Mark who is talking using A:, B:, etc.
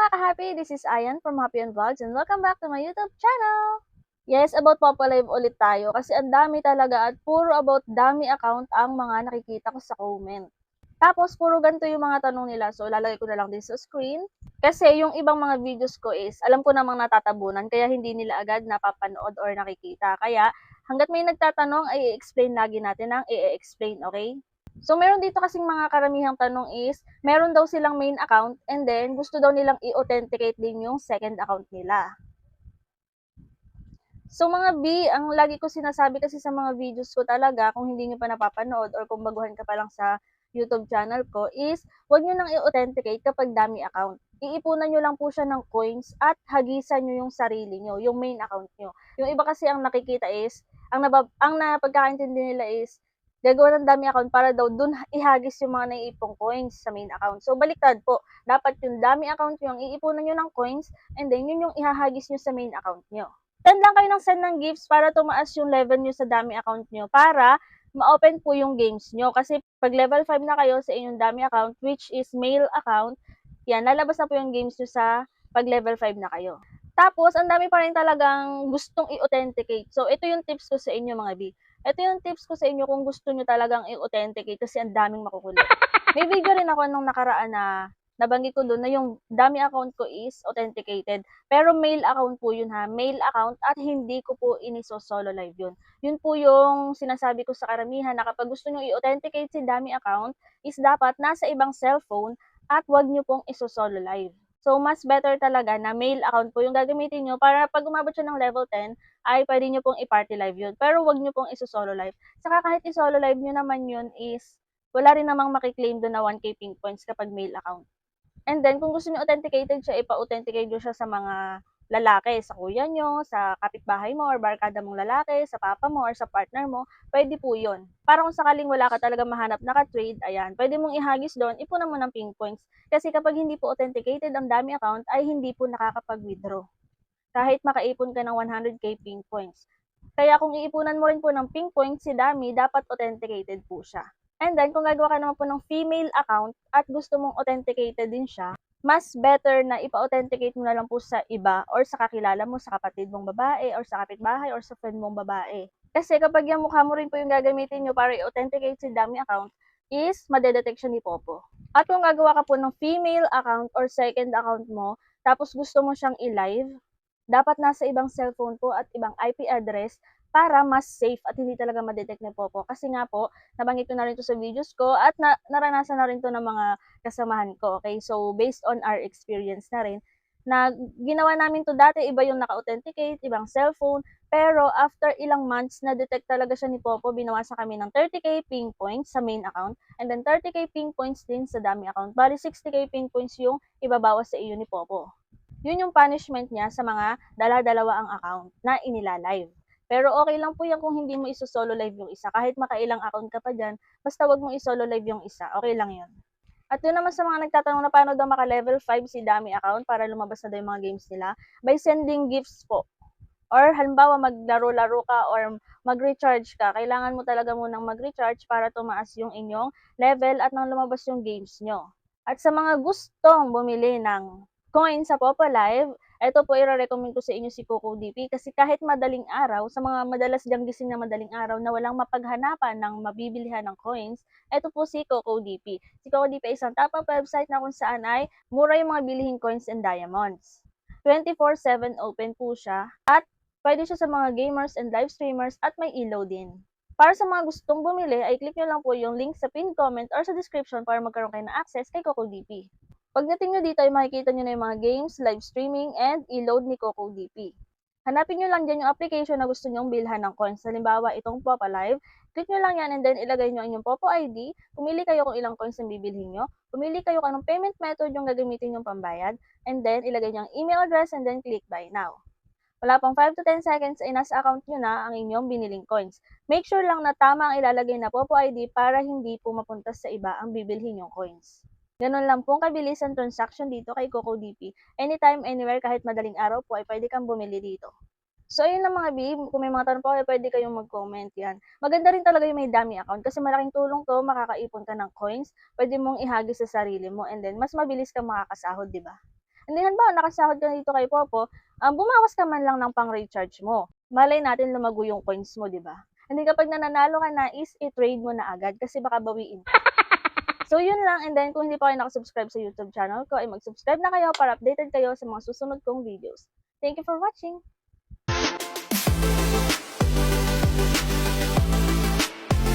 A: mga ka-happy! This is Ayan from Happy and Vlogs and welcome back to my YouTube channel! Yes, about Papalive ulit tayo kasi ang dami talaga at puro about dami account ang mga nakikita ko sa comment. Tapos, puro ganito yung mga tanong nila. So, lalagay ko na lang din sa screen. Kasi yung ibang mga videos ko is, alam ko namang natatabunan, kaya hindi nila agad napapanood or nakikita. Kaya, hanggat may nagtatanong, ay i-explain lagi natin ang i-explain, okay? So, meron dito kasing mga karamihang tanong is, meron daw silang main account and then gusto daw nilang i-authenticate din yung second account nila. So mga B, ang lagi ko sinasabi kasi sa mga videos ko talaga, kung hindi nyo pa napapanood or kung baguhan ka pa lang sa YouTube channel ko, is huwag nyo nang i-authenticate kapag dami account. Iipunan nyo lang po siya ng coins at hagisan nyo yung sarili nyo, yung main account nyo. Yung iba kasi ang nakikita is, ang napagkakaintindi nila is, gagawa ng dami account para daw dun ihagis yung mga naiipong coins sa main account. So, baliktad po. Dapat yung dami account nyo, ang iipunan nyo ng coins, and then yun yung ihahagis nyo sa main account nyo. Send lang kayo ng send ng gifts para tumaas yung level nyo sa dami account nyo para ma-open po yung games nyo. Kasi pag level 5 na kayo sa inyong dami account, which is mail account, yan, lalabas na po yung games nyo sa pag level 5 na kayo. Tapos, ang dami pa rin talagang gustong i-authenticate. So, ito yung tips ko sa inyo mga B. Ito yung tips ko sa inyo kung gusto nyo talagang i-authenticate kasi ang daming makukulit. May video rin ako nung nakaraan na nabanggit ko doon na yung dami account ko is authenticated. Pero mail account po yun ha. Mail account at hindi ko po iniso-solo live yun. Yun po yung sinasabi ko sa karamihan na kapag gusto nyo i-authenticate si dami account is dapat nasa ibang cellphone at wag nyo pong iso-solo live. So, mas better talaga na mail account po yung gagamitin nyo para pag umabot siya ng level 10, ay pwede nyo pong i-party live yun. Pero wag nyo pong iso-solo live. Saka kahit i-solo live nyo naman yun is, wala rin namang makiklaim doon na 1k ping points kapag mail account. And then, kung gusto nyo authenticated siya, ipa-authenticate nyo siya sa mga lalaki, sa kuya nyo, sa kapitbahay mo, or barkada mong lalaki, sa papa mo, or sa partner mo, pwede po yun. Para kung sakaling wala ka talaga mahanap na ka-trade, ayan, pwede mong ihagis doon, ipunan mo ng ping points. Kasi kapag hindi po authenticated ang dami account, ay hindi po nakakapag-withdraw. Kahit makaipon ka ng 100k ping points. Kaya kung iipunan mo rin po ng ping points si dami, dapat authenticated po siya. And then, kung gagawa ka naman po ng female account at gusto mong authenticated din siya, mas better na ipa-authenticate mo na lang po sa iba or sa kakilala mo, sa kapatid mong babae, or sa kapitbahay, or sa friend mong babae. Kasi kapag yung mukha mo rin po yung gagamitin nyo para i-authenticate si dami account, is madedetect siya ni Popo. At kung gagawa ka po ng female account or second account mo, tapos gusto mo siyang i-live, dapat nasa ibang cellphone po at ibang IP address para mas safe at hindi talaga ma-detect ni Popo. Kasi nga po, nabanggit ko na rin to sa videos ko at naranasan na rin to ng mga kasamahan ko. Okay, so based on our experience na rin, na ginawa namin to dati, iba yung naka-authenticate, ibang cellphone, pero after ilang months, na-detect talaga siya ni Popo, binawasan kami ng 30k ping points sa main account, and then 30k ping points din sa dami account. Bali, 60k ping points yung ibabawas sa iyo ni Popo. Yun yung punishment niya sa mga dala-dalawa ang account na inilalive. Pero okay lang po yan kung hindi mo iso-solo live yung isa. Kahit makailang account ka pa dyan, basta wag mong i-solo live yung isa. Okay lang yun. At yun naman sa mga nagtatanong na paano daw maka-level 5 si dami account para lumabas na daw yung mga games nila, by sending gifts po. Or halimbawa maglaro-laro ka or mag-recharge ka, kailangan mo talaga munang mag-recharge para tumaas yung inyong level at nang lumabas yung games nyo. At sa mga gustong bumili ng coin sa Popolive, ito po i-recommend ko sa inyo si Coco DP kasi kahit madaling araw, sa mga madalas diyang gising na madaling araw na walang mapaghanapan ng mabibilihan ng coins, ito po si Coco DP. Si Coco DP ay isang top-up website na kung saan ay mura yung mga bilihing coins and diamonds. 24/7 open po siya at pwede siya sa mga gamers and live streamers at may ilaw din. Para sa mga gustong bumili, ay click nyo lang po yung link sa pinned comment or sa description para magkaroon kayo ng access kay Coco DP. Pagdating nyo dito ay makikita nyo na yung mga games, live streaming, and i-load ni Coco DP. Hanapin nyo lang dyan yung application na gusto nyong bilhan ng coins. Halimbawa, itong Popalive. Click nyo lang yan and then ilagay nyo ang inyong Popo ID. Pumili kayo kung ilang coins ang bibilhin nyo. Pumili kayo kung anong payment method yung gagamitin yung pambayad. And then, ilagay nyo ang email address and then click buy now. Wala pang 5 to 10 seconds ay nasa account nyo na ang inyong biniling coins. Make sure lang na tama ang ilalagay na Popo ID para hindi po mapunta sa iba ang bibilhin yung coins. Ganun lang pong kabilis ang transaction dito kay Coco DP. Anytime, anywhere, kahit madaling araw po ay pwede kang bumili dito. So, ayun lang mga babe. Kung may mga tanong po ay pwede kayong mag-comment yan. Maganda rin talaga yung may dami account kasi malaking tulong to, makakaipon ka ng coins, pwede mong ihagis sa sarili mo, and then mas mabilis kang makakasahod, di ba? And then halimbawa nakasahod ka na dito kay Popo, bumawas ka man lang ng pang-recharge mo. Malay natin lumago yung coins mo, 'di ba? And then kapag nananalo ka na is i-trade mo na agad kasi baka bawiin ka. So yun lang, and then kung hindi pa kayo naka-subscribe sa YouTube channel ko, ay mag-subscribe na kayo para updated kayo sa mga susunod kong videos. Thank you for watching!